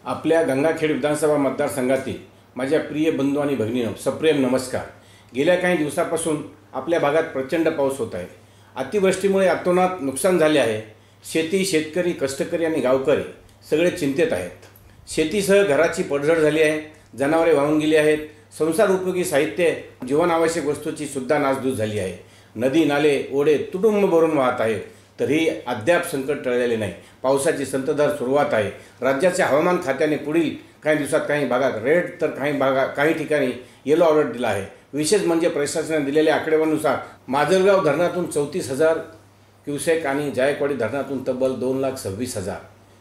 आपल्या गंगाखेड विधानसभा मतदारसंघातील माझ्या प्रिय बंधू आणि भगिनींनो सप्रेम नमस्कार। गेल्या काही दिवसापासून आपल्या भागात प्रचंड पाऊस होत आहे। अतिवृष्टीमुळे अतोनात नुकसान झाले आहे। शेती, शेतकरी, कष्टकरी आणि गावकरी सगळे चिंतेत आहेत। शेतीसह घराची पडझड झाली आहे, जनावरे वाहून गेली आहेत, संसार उपयोगी साहित्य, जीवनावश्यक वस्तूची सुद्धा नासधूस झाली आहे। नदी, नाले, ओढे तुडुंब भरून वाहत आहेत, तरीही अद्याप संकट टळलेले नाही। पावसाची संततधार सुरुवात आहे। राज्याच्या हवामान खात्याने पुढील काही दिवसात काही भागात रेड तर काही ठिकाणी येलो अलर्ट दिला आहे। विशेष म्हणजे प्रशासनाने दिलेल्या आकडेवारीनुसार माजलगाव धरणातून 34,000 क्युसेक आणि जायकवाडी धरणातून तब्बल 2,26,000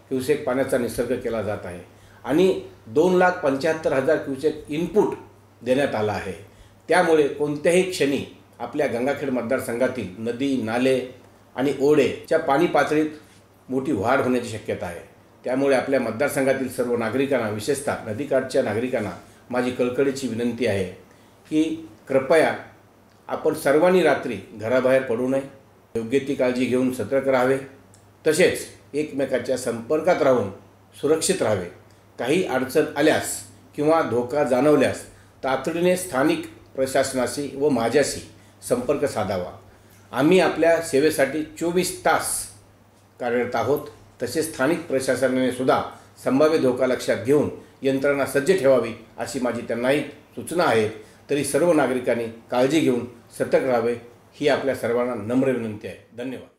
क्युसेक पाण्याचा निसर्ग केला जात आहे आणि 2,75,000 क्युसेक इनपुट देण्यात आला आहे। त्यामुळे कोणत्याही क्षणी आपल्या गंगाखेड मतदारसंघातील नदी, नाले आणि ओढेच्या पाणी पातळीत मोठी वाढ होण्याची शक्यता आहे। त्यामुळे आपल्या मतदारसंघातील सर्व नागरिकांना, विशेषतः नदीकाठच्या नागरिकांना माझी कळकळीची विनंती आहे की कृपया आपण सर्वांनी रात्री घराबाहेर पडू नये, योग्य ती काळजी घेऊन सतर्क राहावे, तसेच एकमेकाच्या संपर्कात राहून सुरक्षित राहावे। काही अडचण आल्यास किंवा धोका जाणवल्यास तातडीने स्थानिक प्रशासनाशी व माझ्याशी संपर्क साधावा। आम्ही आपल्या सेवेसाठी 24 तास कार्यरत आहोत। तसेच स्थानिक प्रशासनाने सुद्धा संभाव्य धोका लक्षात घेऊन यंत्रणा सज्ज ठेवावी अशी माझी त्यांनाही सूचना आहे। तरी सर्व नागरिकांनी काळजी घेऊन सतर्क राहावे ही आपल्या सर्वांना नम्र विनंती आहे। धन्यवाद।